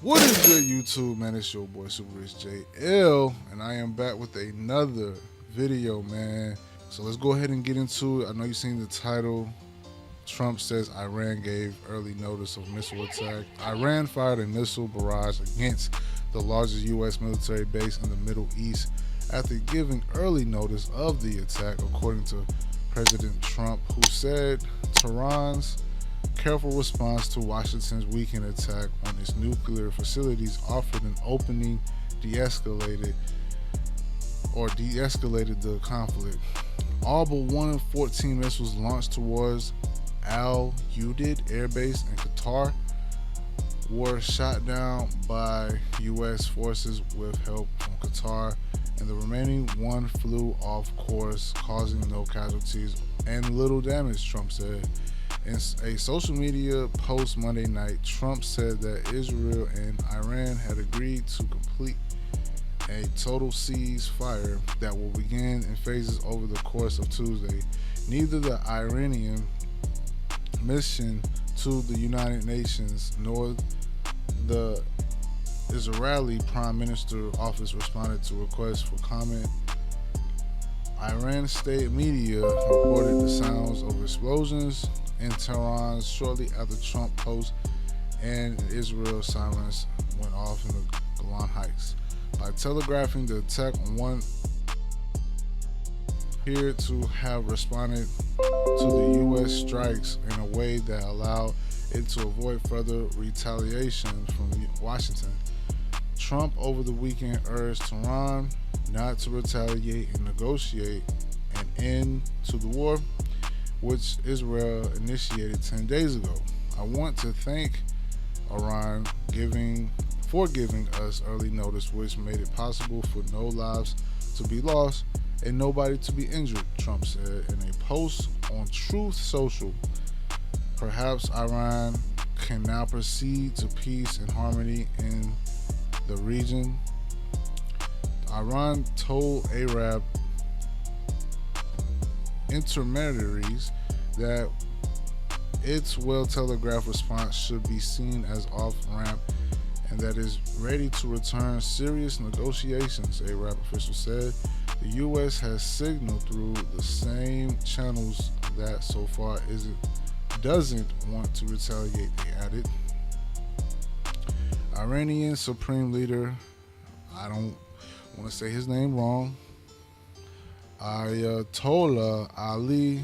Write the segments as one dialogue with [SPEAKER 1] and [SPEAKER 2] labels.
[SPEAKER 1] What is good, YouTube, man? It's your boy Super Rich JL, and I am back with another video, man. So let's go ahead and get into it. I know you've seen the title. Trump says Iran gave early notice of missile attack. Iran fired a missile barrage against the largest U.S. military base in the Middle East after giving early notice of the attack, according to President Trump, who said Tehran's careful response to Washington's weekend attack on its nuclear facilities offered an opening de-escalated the conflict. All but one of 14 missiles launched towards Al Udeid Air Base in Qatar were shot down by U.S. forces with help from Qatar, and the remaining one flew off course, causing no casualties and little damage, Trump said. In a social media post Monday night, Trump said that Israel and Iran had agreed to complete a total ceasefire that will begin in phases over the course of Tuesday. Neither the Iranian mission to the United Nations nor the Israeli Prime Minister office responded to requests for comment. Iran state media reported the sounds of explosions in Tehran shortly after Trump post, and Israel sirens went off in the Golan Heights. By telegraphing the attack, one appeared to have responded to the U.S. strikes in a way that allowed it to avoid further retaliation from Washington. Trump over the weekend urged Tehran not to retaliate and negotiate an end to the war, which Israel initiated 10 days ago. I want to thank Iran for giving us early notice, which made it possible for no lives to be lost and nobody to be injured, Trump said in a post on Truth Social. Perhaps Iran can now proceed to peace and harmony in the region. Iran told Arab intermediaries that its well-telegraphed response should be seen as off-ramp and that is ready to return serious negotiations, Arab officials said. The U.S. has signaled through the same channels that so far doesn't want to retaliate, they added. Iranian Supreme Leader, I don't want to say his name wrong, Ayatollah Ali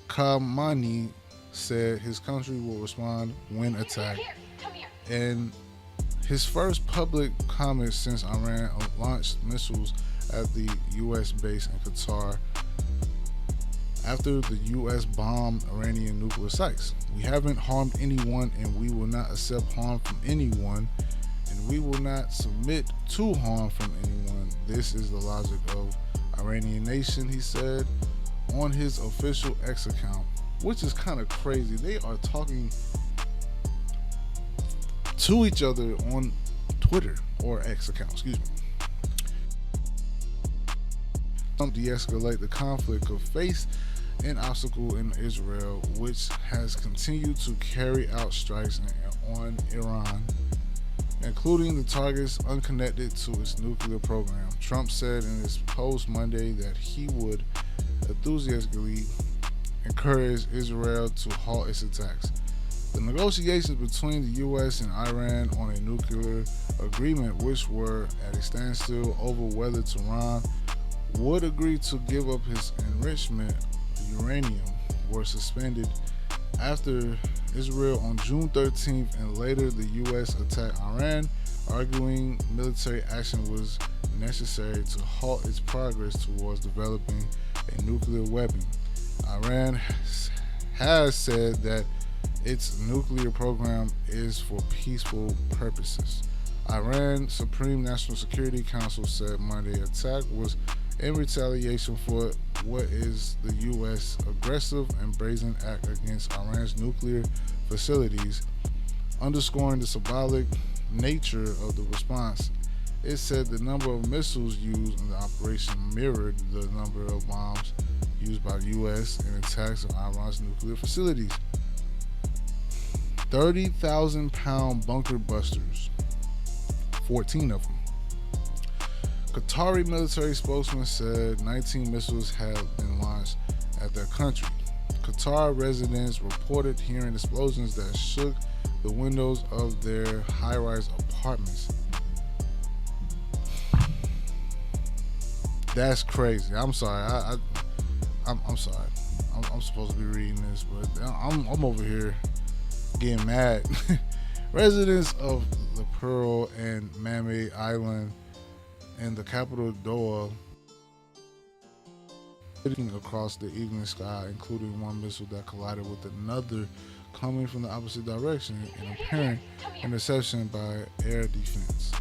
[SPEAKER 1] Khamenei said his country will respond when attacked. And his first public comment since Iran launched missiles at the U.S. base in Qatar after the U.S. bombed Iranian nuclear sites. We haven't harmed anyone, and we will not accept harm from anyone, and we will not submit to harm from anyone. This is the logic of Iranian nation, he said on his official X account, which is kind of crazy. They are talking to each other on Twitter or X account, excuse me. Trump de-escalate the conflict could face an obstacle in Israel, which has continued to carry out strikes on Iran, including the targets unconnected to its nuclear program. Trump said in his post Monday that he would enthusiastically encourage Israel to halt its attacks. The negotiations between the U.S. and Iran on a nuclear agreement, which were at a standstill over whether Tehran would agree to give up his enrichment of uranium, were suspended after Israel on June 13th and later the U.S. attacked Iran, arguing military action was necessary to halt its progress towards developing a nuclear weapon. Iran has said that its nuclear program is for peaceful purposes. Iran Supreme National Security Council said Monday attack was in retaliation for what is the U.S. aggressive and brazen act against Iran's nuclear facilities, underscoring the symbolic nature of the response. It said the number of missiles used in the operation mirrored the number of bombs used by the U.S. in attacks on Iran's nuclear facilities. 30,000-pound bunker busters, 14 of them. Qatari military spokesman said 19 missiles had been launched at their country. Qatar residents reported hearing explosions that shook the windows of their high-rise apartments. That's crazy. I'm sorry. I'm sorry. I'm supposed to be reading this, but I'm over here getting mad. Residents of the Pearl and Mamre Island in the capital Doha looking across the evening sky, including one missile that collided with another coming from the opposite direction, an apparent interception by air defense.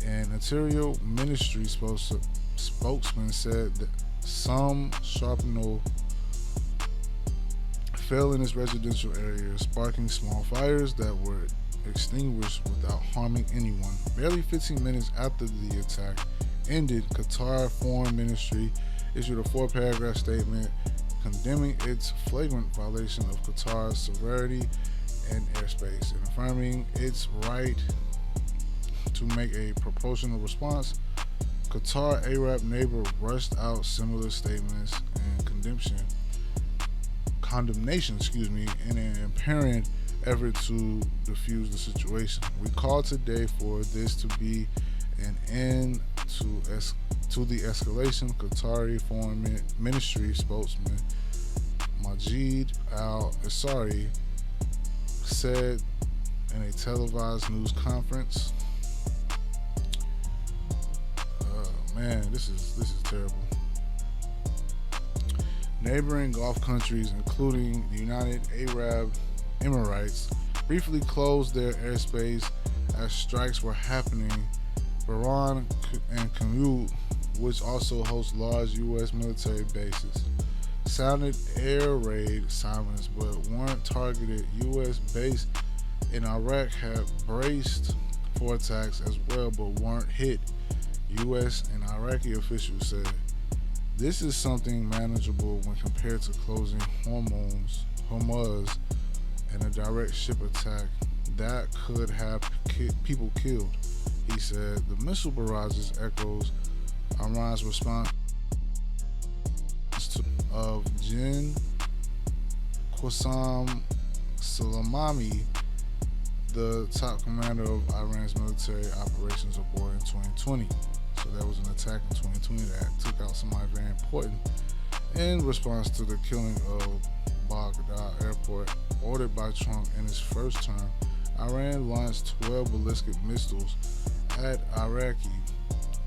[SPEAKER 1] An Interior Ministry spokesman said that some shrapnel fell in its residential area, sparking small fires that were extinguished without harming anyone. Barely 15 minutes after the attack ended, Qatar Foreign Ministry issued a 4-paragraph statement condemning its flagrant violation of Qatar's sovereignty and airspace and affirming its right to make a proportional response. Qatar Arab neighbor rushed out similar statements and condemnation, in an apparent effort to defuse the situation. We call today for this to be an end to the escalation, Qatari Foreign Ministry spokesman Majid Al-Ansari said in a televised news conference. Man, this is terrible. Neighboring Gulf countries, including the United Arab Emirates, briefly closed their airspace as strikes were happening. Bahrain and Kuwait, which also host large U.S. military bases, sounded air raid sirens but weren't targeted. U.S. base in Iraq had braced for attacks as well but weren't hit, U.S. and Iraqi officials said. This is something manageable when compared to closing Hormuz and a direct ship attack that could have people killed, he said. The missile barrages echoes Iran's response of Gen Qassem Soleimani, the top commander of Iran's military operations abroad in 2020. So there was an attack in 2020 that took out somebody very important in response to the killing of Baghdad Airport, ordered by Trump in his first term. Iran launched 12 ballistic missiles at Iraqi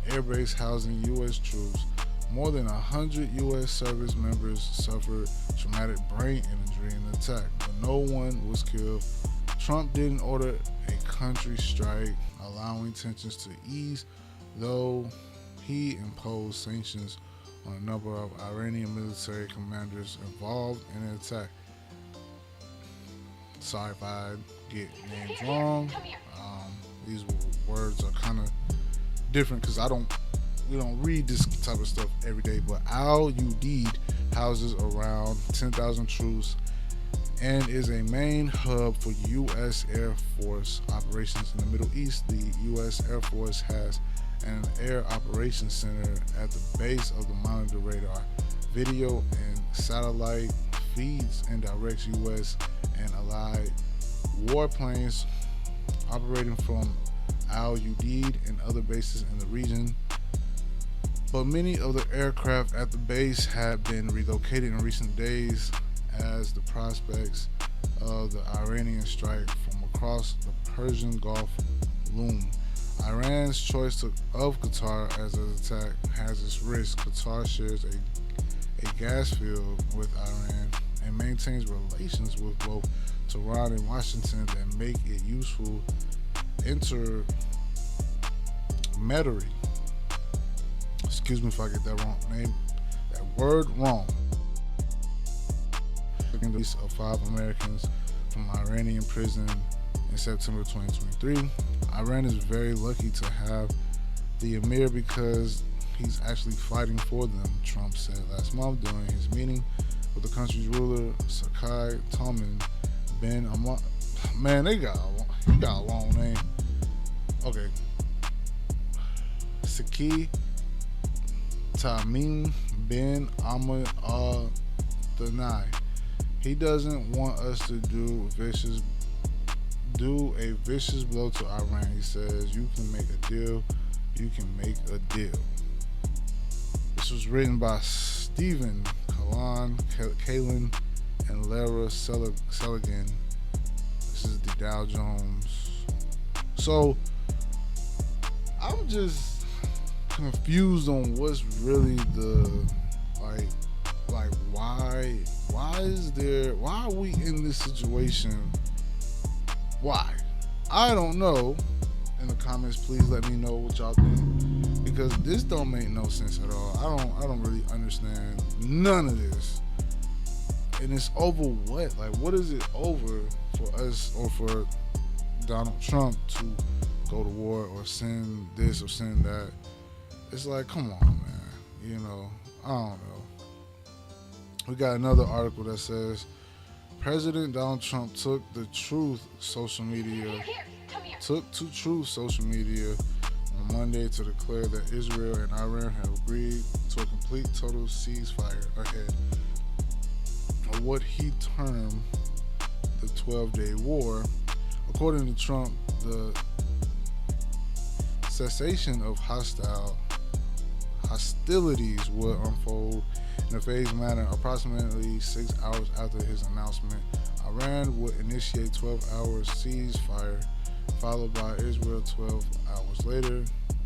[SPEAKER 1] airbase housing U.S. troops. More than 100 U.S. service members suffered traumatic brain injury in the attack, but no one was killed. Trump didn't order a country strike, allowing tensions to ease, though he imposed sanctions on a number of Iranian military commanders involved in the attack. Sorry if I get names wrong. These words are kind of different because we don't read this type of stuff every day. But Al Udeid houses around 10,000 troops and is a main hub for U.S. Air Force operations in the Middle East. The U.S. Air Force has an air operations center at the base of the monitor radar, video, and satellite feeds and directs U.S. and allied warplanes operating from Al Udeid and other bases in the region. But many of the aircraft at the base have been relocated in recent days as the prospects of the Iranian strike from across the Persian Gulf loom. Iran's choice of Qatar as an attack has its risk. Qatar shares a gas field with Iran and maintains relations with both Tehran and Washington that make it useful intermediary. Excuse me if I get that word wrong. The release of 5 Americans from Iranian prison in September 2023. Iran is very lucky to have the emir because he's actually fighting for them, Trump said last month during his meeting with the country's ruler, Sakai Talman bin Man, he got a long name. Okay, Saki Tamim bin Ahmed Al Thanai. He doesn't want us to do a vicious blow to Iran. He says, you can make a deal, you can make a deal. This was written by Stephen Kalin, and Lara Seligan. This is the Dow Jones. So I'm just confused on what's really the why are we in this situation? Why? I don't know. In the comments, please let me know what y'all think, because this don't make no sense at all. I don't really understand none of this. And it's over what? Like, what is it over for us or for Donald Trump to go to war or send this or send that? It's like, come on, man. You know, I don't know. We got another article that says President Donald Trump took to Truth social media on Monday to declare that Israel and Iran have agreed to a complete total ceasefire ahead of what he termed the 12-day war. According to Trump, the cessation of hostilities will unfold in a phased manner. Approximately 6 hours after his announcement, Iran would initiate 12-hour ceasefire, followed by Israel 12 hours later.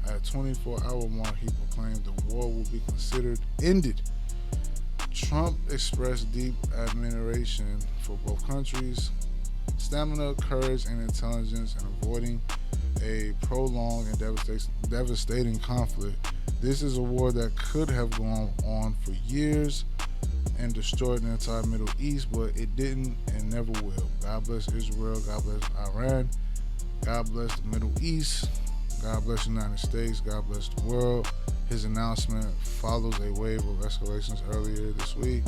[SPEAKER 1] At 24-hour mark, he proclaimed the war will be considered ended. Trump expressed deep admiration for both countries' stamina, courage, and intelligence in avoiding a prolonged and devastating conflict. This is a war that could have gone on for years and destroyed the entire Middle East, but it didn't and never will. God bless Israel. God bless Iran. God bless the Middle East. God bless the United States. God bless the world. His announcement follows a wave of escalations earlier this week,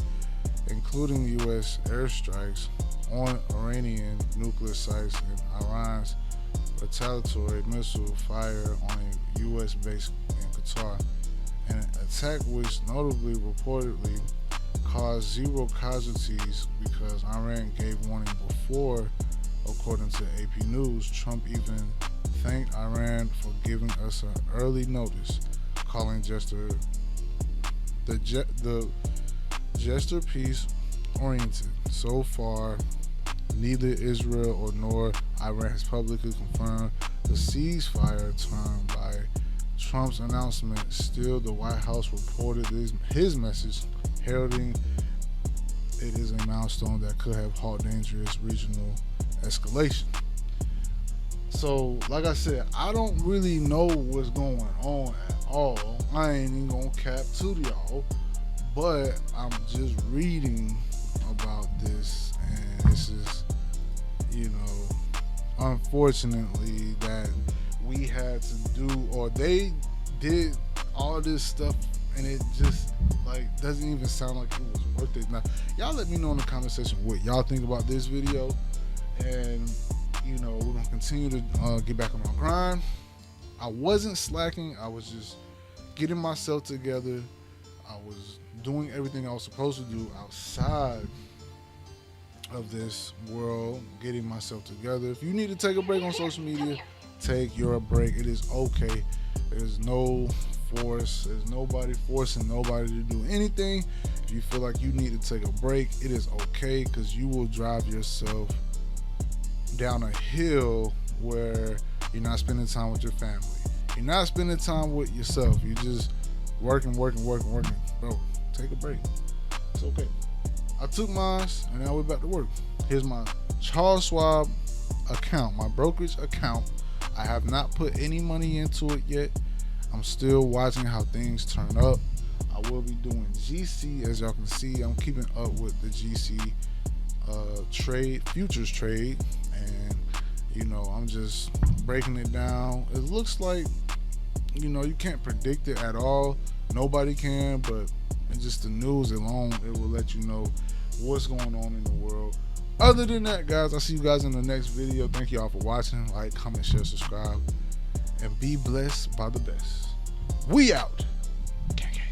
[SPEAKER 1] including U.S. airstrikes on Iranian nuclear sites and Iran's retaliatory missile fire on a U.S. base in Qatar, an attack which notably reportedly caused 0 casualties because Iran gave warning before, according to AP News. Trump even thanked Iran for giving us an early notice, calling the gesture peace-oriented. So far, neither Israel or nor Iran has publicly confirmed the ceasefire term by Trump's announcement. Still, the White House reported his message, heralding it is a milestone that could have halted dangerous regional escalation. So, like I said, I don't really know what's going on at all. I ain't even gonna cap to y'all, but I'm just reading about this, and this is, unfortunately, that we had to do, or they did all this stuff, and it just doesn't even sound like it was worth it. Now, y'all let me know in the comment section what y'all think about this video, and we're gonna continue to get back on our grind. I wasn't slacking. I was just getting myself together. I was doing everything I was supposed to do outside of this world, getting myself together. If you need to take a break on social media, take your break. It is okay. There's no force. There's nobody forcing nobody to do anything. If you feel like you need to take a break, it is okay, because you will drive yourself down a hill where you're not spending time with your family. You're not spending time with yourself. You're just working. Bro, take a break. It's okay. I took mine, and now we're back to work. Here's my Charles Schwab account, my brokerage account. I have not put any money into it yet. I'm still watching how things turn up. I will be doing GC, as y'all can see. I'm keeping up with the GC futures trade, and I'm just breaking it down. It looks like you can't predict it at all. Nobody can, but it's just the news alone, it will let you know what's going on in the world. Other than that, guys, I'll see you guys in the next video. Thank you all for watching. Like, comment, share, subscribe, and be blessed by the best. We out.